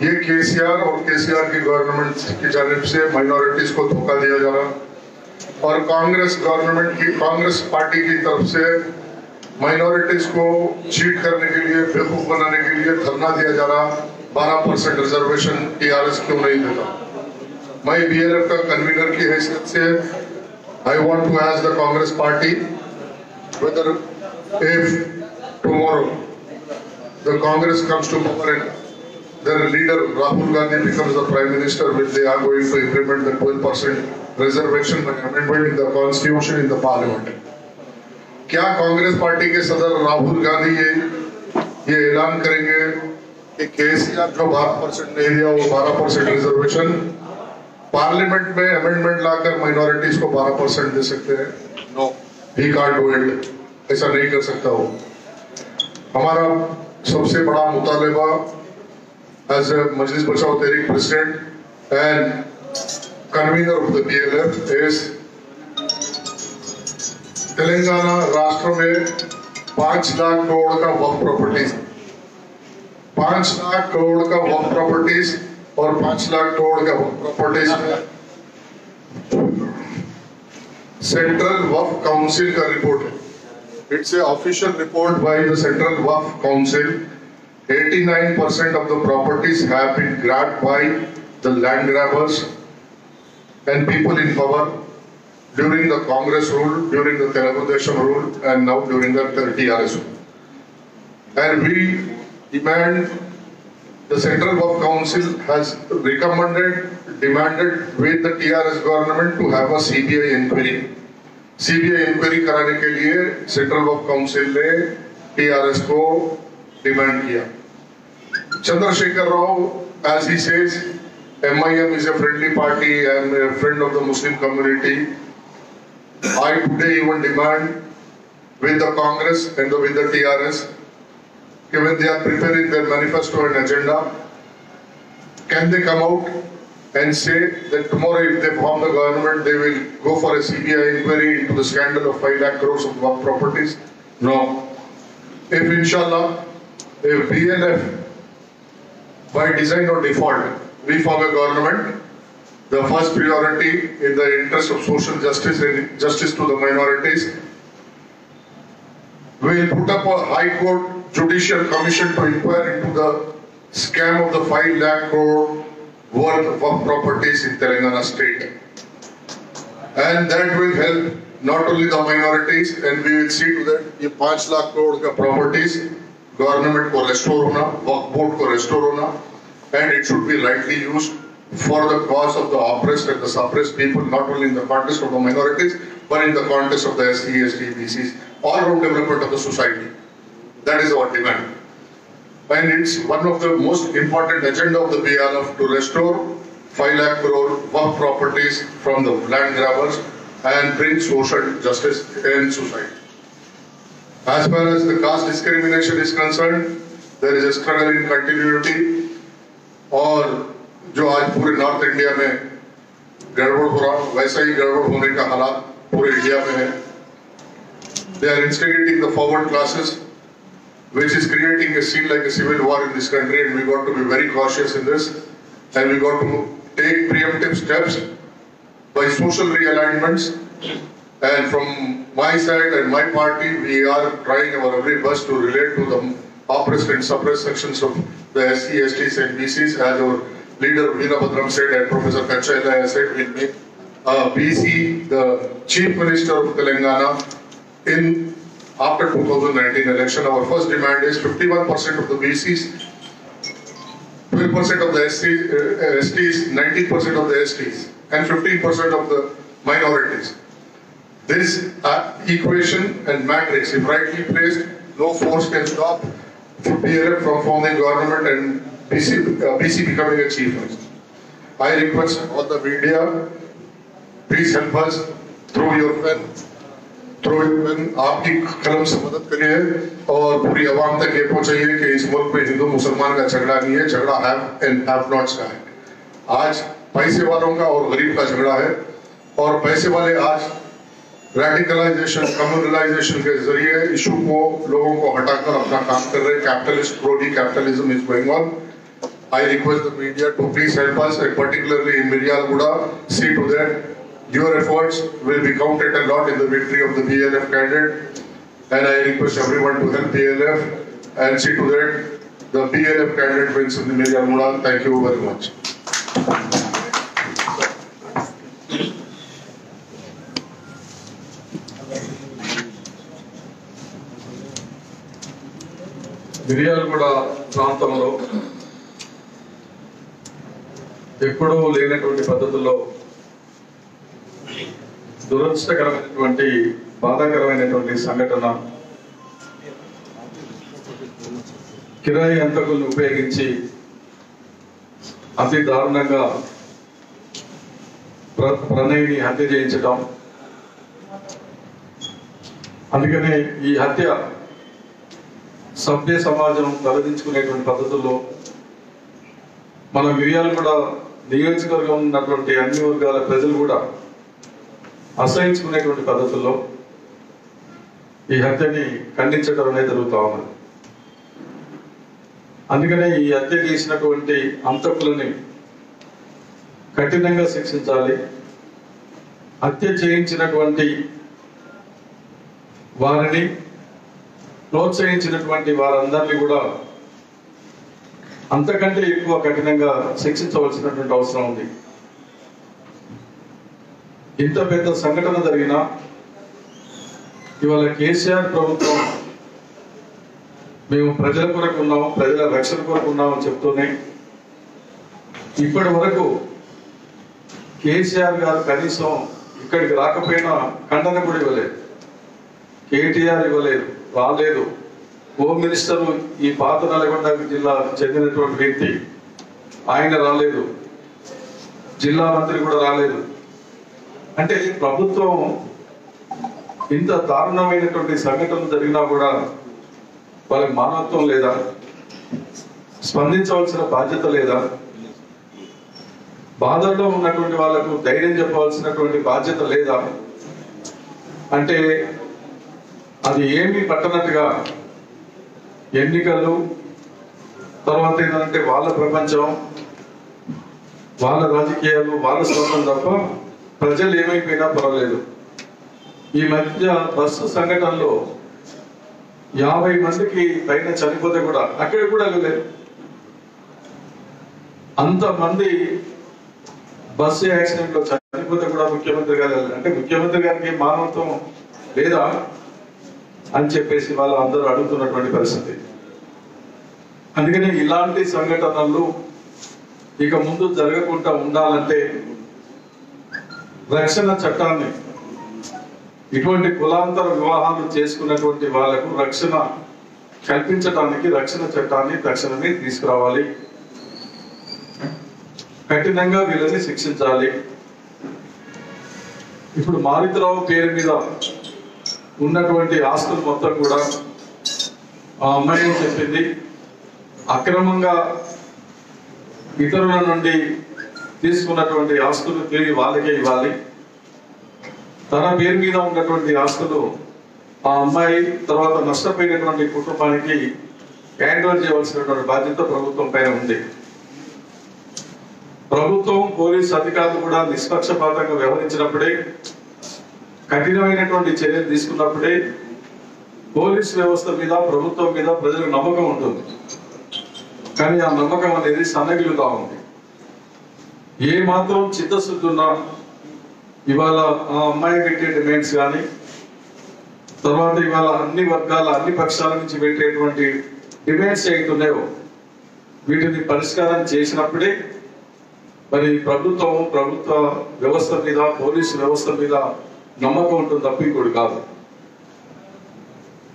ये केसीआर और केसीआर की गवर्नमेंट की जानिब से माइनॉरिटीज को धोखा दिया जा रहा और कांग्रेस गवर्नमेंट की, कांग्रेस पार्टी की तरफ से माइनॉरिटीज को चीट करने के लिए, बेवकूफ बनाने के लिए धरना दिया जा रहा। 12% रिजर्वेशन टीआरएस क्यों नहीं देता? मैं BLF का कन्वीनर की हैसियत से I want to ask the Congress party whether if tomorrow the Congress comes to power and their leader Rahul Gandhi becomes the Prime Minister, when they are going to implement the 12% reservation by amendment in the Constitution in the Parliament. क्या Congress party के सदर राहुल गांधी ये ऐलान करेंगे कि केसीआर जो 12% नहीं दिया, वो 12% रिजर्वेशन पार्लियामेंट में अमेंडमेंट लाकर माइनॉरिटीज को 12% दे सकते हैं? No, he can't do it, ऐसा नहीं कर सकता वो। हमारा सबसे बड़ा मुतालिबा as a Majlis Bachao Tehreek president and convener of the BLF is Telangana राष्ट्र में 5 लाख करोड़ का वक्फ प्रॉपर्टीज, 5 लाख करोड़ का वक्फ प्रॉपर्टीज और 5 लाख करोड़ का वक्फ प्रॉपर्टीज में सेंट्रल वक्फ काउंसिल का रिपोर्ट है। It's a official report by the central Waqf council. 89% of the properties have been grabbed by the land grabbers and people in power during the Congress rule, during the Telugu Desam rule, and now during the TRS rule. And we demand, the Central Waqf Council has demanded with the TRS government to have a CBI inquiry. CBI inquiry कराने के लिए Central Waqf Council ने TRS को demand किया। Chandrasekhar Rao, as he says, MIM is a friendly party and a friend of the Muslim community. I today even demand with the Congress and with the TRS, when they are preparing their manifesto and agenda, can they come out and say that tomorrow if they form the government, they will go for a CBI inquiry into the scandal of 5 lakh crores of waqf properties? No. If inshallah, if BLF by design or default, we form a government, the first priority in the interest of social justice and justice to the minorities, we will put up a High Court Judicial Commission to inquire into the scam of the 5 lakh crore worth of properties in Telangana state. And that will help not only the minorities, and we will see to that ये 5 लाख करोड़ का properties government को restore होना, वक्फ board को restore होना, and it should be rightly used for the cause of the oppressed and the suppressed people, not only in the context of the minorities, but in the context of the SC, ST, BCs, all-round development of the society. That is our demand. And it's one of the most important agenda of the BLF to restore 5 lakh crore waqf properties from the land grabbers and bring social justice in society. As far as the caste discrimination is concerned, there is a struggle in continuity, और जो आज पूरे north India में गड़बड़ हो रहा, वैसा ही गड़बड़ होने का हालात पूरे इंडिया में है। They are instigating the forward classes, which is creating a scene like a civil war in this country, and we got to be very cautious in this, and we got to take preemptive steps by social realignments. And from my side and my party, we are trying our very best to relate to the oppressed and suppressed sections of the SC, STs and BCs. As our leader Veerabhadram said and Professor Kachaila has said, we'll make BC the Chief Minister of Telangana after 2019 election. Our first demand is 51% of the BCs, 12% of the STs, 19% of the STs, and 15% of the minorities. This equation and matrix, if rightly placed, no force can stop PLF from forming government and BC becoming a chief minister. I request all the media, please help us through your pen. आपकी कलम से मदद करिए और पूरी आवाम तक ये पहुंचाइए कि इस मुल्क में हिंदू मुसलमान का झगड़ा नहीं है, झगड़ा हैव एंड हैव नॉट्स का है। आज पैसे वालों का और गरीब का झगड़ा है और पैसे वाले आज रेडिकलाइजेशन, कम्युनलाइजेशन के जरिए इशू को लोगों को हटाकर अपना काम कर रहे हैं। Capitalist crony capitalism is going on. I request the media to please help us, and particularly in Miryalguda, see to that your efforts will be counted a lot in the victory of the BLF candidate. And I request everyone to help BLF and see to that the BLF candidate wins in the Miryalguda. Thank you very much. Miryalaguda ప్రాంతంలో ఎప్పుడూ లేనటువంటి పద్ధతుల్లో దురదృష్టకరమైనటువంటి బాధాకరమైనటువంటి సంఘటన కిరాయి హంతకులను ఉపయోగించి అతి దారుణంగా ప్రణయ్ని హత్య చేయించడం. అందుకనే ఈ హత్య సభ్య సమాజం తలదించుకునేటువంటి పద్ధతుల్లో మన మిర్యాలగూడ నియోజకవర్గం ఉన్నటువంటి అన్ని వర్గాల ప్రజలు కూడా అసహించుకునేటువంటి పద్ధతుల్లో ఈ హత్యని ఖండించడం అనేది జరుగుతూ ఉన్నది. అందుకనే ఈ హత్య చేసినటువంటి హంతకులని కఠినంగా శిక్షించాలి. హత్య చేయించినటువంటి వారిని ప్రోత్సహించినటువంటి వారందరినీ కూడా అంతకంటే ఎక్కువ కఠినంగా శిక్షించవలసినటువంటి అవసరం ఉంది. ఇంత పెద్ద సంఘటన జరిగినా ఇవాళ కేసీఆర్ ప్రభుత్వం మేము ప్రజల కొరకు ఉన్నాము, ప్రజల రక్షణ కొరకు ఉన్నామని చెప్తూనే ఇప్పటి వరకు కేసీఆర్ గారు కనీసం ఇక్కడికి రాకపోయినా ఖండన కూడా ఇవ్వలేదు. కేటీఆర్ ఇవ్వలేదు, రాలేదు. హోమ్ మినిస్టర్ ఈ పాత నల్గొండ జిల్లాకు చెందినటువంటి వ్యక్తి, ఆయన రాలేదు. జిల్లా మంత్రి కూడా రాలేదు. అంటే ప్రభుత్వం ఇంత దారుణమైనటువంటి సంఘటనలు జరిగినా కూడా వాళ్ళకి మానవత్వం లేదా? స్పందించవలసిన బాధ్యత లేదా? బాధల్లో ఉన్నటువంటి వాళ్ళకు ధైర్యం చెప్పవలసినటువంటి బాధ్యత లేదా? అంటే అది ఏమీ పట్టనట్టుగా ఎన్నికలు తర్వాత ఏంటంటే వాళ్ళ ప్రపంచం, వాళ్ళ రాజకీయాలు, వాళ్ళ స్వార్థం తప్ప ప్రజలు ఏమైపోయినా పర్వాలేదు. ఈ మధ్య బస్సు సంఘటనలో 50 మందికి పైన చనిపోతే కూడా అక్కడ కూడా లేదు. అంతమంది బస్సు యాక్సిడెంట్ లో చనిపోతే కూడా ముఖ్యమంత్రి గారు అంటే ముఖ్యమంత్రి గారికి మానవత్వం లేదా అని చెప్పేసి వాళ్ళు అందరూ అడుగుతున్నటువంటి పరిస్థితి. అందుకని ఇలాంటి సంఘటనలు ఇక ముందు జరగకుండా ఉండాలంటే రక్షణ చట్టాన్ని, ఇటువంటి కులాంతర వివాహాలు చేసుకున్నటువంటి వాళ్లకు రక్షణ కల్పించడానికి రక్షణ చట్టాన్ని తక్షణమే తీసుకురావాలి. కఠినంగా వీళ్ళని శిక్షించాలి. ఇప్పుడు మారుతిరావు పేరు మీద ఉన్నటువంటి ఆస్తులు మొత్తం కూడా ఆ అమ్మాయి చెప్పింది అక్రమంగా ఇతరుల నుండి తీసుకున్నటువంటి ఆస్తులు తిరిగి వాళ్ళకే ఇవ్వాలి. తన పేరు మీద ఉన్నటువంటి ఆస్తులు ఆ అమ్మాయి తర్వాత నష్టపోయినటువంటి కుటుంబానికి హ్యాండ్ ఓవర్ చేయవలసినటువంటి బాధ్యత ప్రభుత్వం పైన ఉంది. ప్రభుత్వం పోలీసు అధికారులు కూడా నిష్పక్షపాతంగా వ్యవహరించినప్పుడే, కఠినమైనటువంటి చర్యలు తీసుకున్నప్పుడే పోలీసు వ్యవస్థ మీద, ప్రభుత్వం మీద ప్రజలకు నమ్మకం ఉంటుంది. కానీ ఆ నమ్మకం అనేది సన్నగిలుగా ఉంది. ఏ మాత్రం చిత్తశుద్ధి ఉన్నా ఇవాళ ఆ అమ్మాయి పెట్టే డిమాండ్స్ కానీ, తర్వాత ఇవాళ అన్ని వర్గాల, అన్ని పక్షాల నుంచి పెట్టేటువంటి డిమాండ్స్ ఏవైతున్నాయో వీటిని పరిష్కారం చేసినప్పుడే మరి ప్రభుత్వ వ్యవస్థ మీద, పోలీసు వ్యవస్థ మీద నమ్మకం ఉంటుంది తప్ప ఇంకోటి కాదు.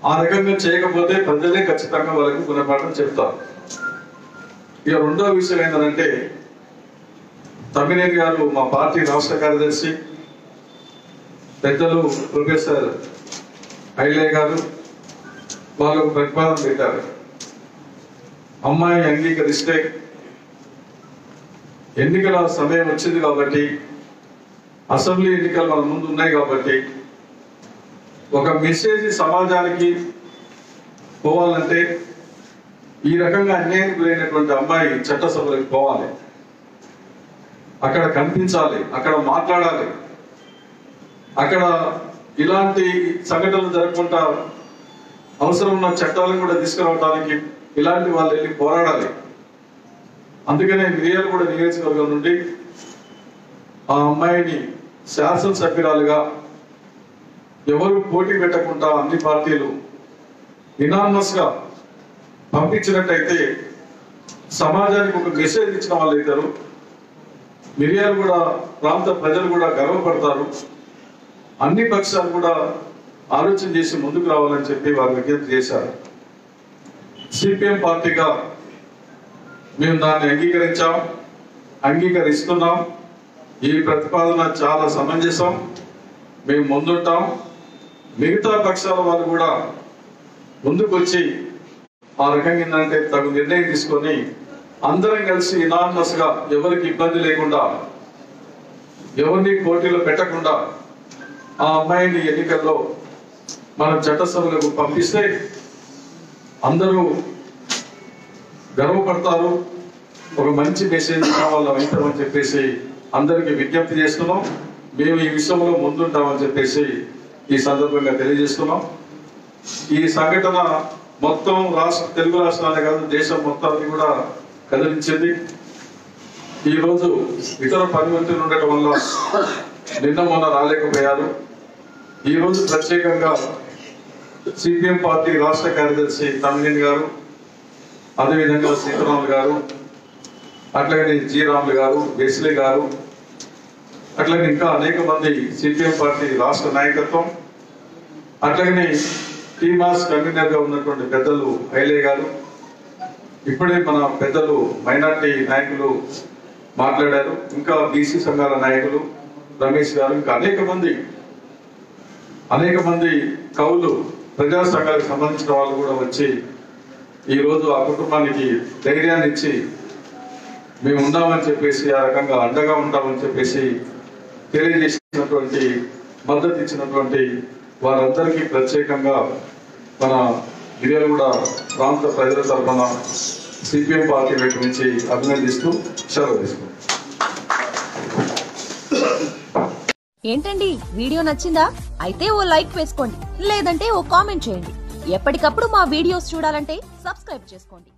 ఆ రకంగా చేయకపోతే ప్రజలే ఖచ్చితంగా వాళ్ళకి గుణపాఠం చెప్తారు. ఇక రెండో విషయం ఏంటంటే, తమ్మినేని గారు మా పార్టీ రాష్ట్ర కార్యదర్శి పెద్దలు ప్రొఫెసర్ ఐలయ్య గారు వాళ్ళకు ప్రతిపాదన పెట్టారు. అమ్మాయి అంగీకరిస్తే ఎన్నికల సమయం వచ్చింది కాబట్టి, అసెంబ్లీ ఎన్నికలు మన ముందు ఉన్నాయి కాబట్టి, ఒక మెసేజ్ సమాజానికి పోవాలంటే ఈ రకంగా అన్యాయం గురైనటువంటి అమ్మాయి చట్టసభలకు పోవాలి, అక్కడ కనిపించాలి, అక్కడ మాట్లాడాలి, అక్కడ ఇలాంటి సంఘటనలు జరగకుండా అవసరం ఉన్న చట్టాలను కూడా తీసుకురావడానికి ఇలాంటి వాళ్ళు వెళ్ళి పోరాడాలి. అందుకనే మిర్యాలగూడ నియోజకవర్గం నుండి ఆ అమ్మాయిని శాసనసభ్యురాలుగా ఎవరు పోటీ పెట్టకుండా అన్ని పార్టీలు యునానిమస్ గా పంపించినట్టయితే సమాజానికి ఒక మెసేజ్ ఇచ్చిన వాళ్ళు అవుతారు. మిర్యాలగూడ ప్రాంత ప్రజలు కూడా గర్వపడతారు. అన్ని పక్షాలు కూడా ఆలోచన చేసి ముందుకు రావాలని చెప్పి వారు విజ్ఞప్తి చేశారు. సిపిఎం పార్టీగా మేము దాన్ని అంగీకరిస్తున్నాం. ఈ ప్రతిపాదన చాలా సమంజసం, మేము ముందుంటాం. మిగతా పక్షాల వాళ్ళు కూడా ముందుకు వచ్చి ఆ రకంగా ఏంటంటే తగు నిర్ణయం తీసుకొని అందరం కలిసి యునానిమస్ గా ఎవరికి ఇబ్బంది లేకుండా, ఎవరిని పోటీలో పెట్టకుండా ఆ అమ్మాయిని ఎన్నికల్లో మనం చట్టసభలకు పంపిస్తే అందరూ గర్వపడతారు. ఒక మంచి మెసేజ్ వాళ్ళ అవుతామని చెప్పేసి అందరికి విజ్ఞప్తి చేస్తున్నాం. మేము ఈ విషయంలో ముందుంటామని చెప్పేసి ఈ సందర్భంగా తెలియజేస్తున్నాం. ఈ సంఘటన మొత్తం తెలుగు రాష్ట్రాలే కాదు, దేశం మొత్తాన్ని కూడా కదిలించింది. ఈరోజు ఇతర పని ఒత్తిడి ఉండటం వల్ల నిన్న మొన్న రాలేకపోయారు. ఈరోజు ప్రత్యేకంగా సిపిఎం పార్టీ రాష్ట్ర కార్యదర్శి తమ్మినేని గారు, అదేవిధంగా సీతారాములు గారు, అట్లాగే జి రాములు గారు, వెస్లీ గారు, అట్లాగే ఇంకా అనేక మంది సిపిఎం పార్టీ రాష్ట్ర నాయకత్వం, అట్లాగే టీమాస్ కన్వీనర్ గా ఉన్నటువంటి పెద్దలు ఐలయ్య గారు, ఇప్పుడే మన పెద్దలు మైనార్టీ నాయకులు మాట్లాడారు, ఇంకా బీసీ సంఘాల నాయకులు రమేష్ గారు, ఇంకా అనేక మంది కవులు, ప్రజా సంఘాలకు సంబంధించిన వాళ్ళు కూడా వచ్చి ఈరోజు ఆ కుటుంబానికి ధైర్యాన్ని ఇచ్చి మేము ఉన్నామని చెప్పేసి, ఆ రకంగా అండగా ఉంటామని చెప్పేసి తెలియజేసినటువంటి, మద్దతు ఇచ్చినటువంటి వారందరికీ ప్రత్యేకంగా మన మిర్యాలగూడ ప్రాంత ప్రజల తరఫున సిపిఎం పార్టీ వైపు నుంచి అభినందిస్తూ సెలవు తీసుకుంటాం. ఏంటండి, వీడియో నచ్చిందా? అయితే ఓ లైక్ వేసుకోండి, లేదంటే ఓ కామెంట్ చేయండి. ఎప్పటికప్పుడు మా వీడియోస్ చూడాలంటే సబ్స్క్రైబ్ చేసుకోండి.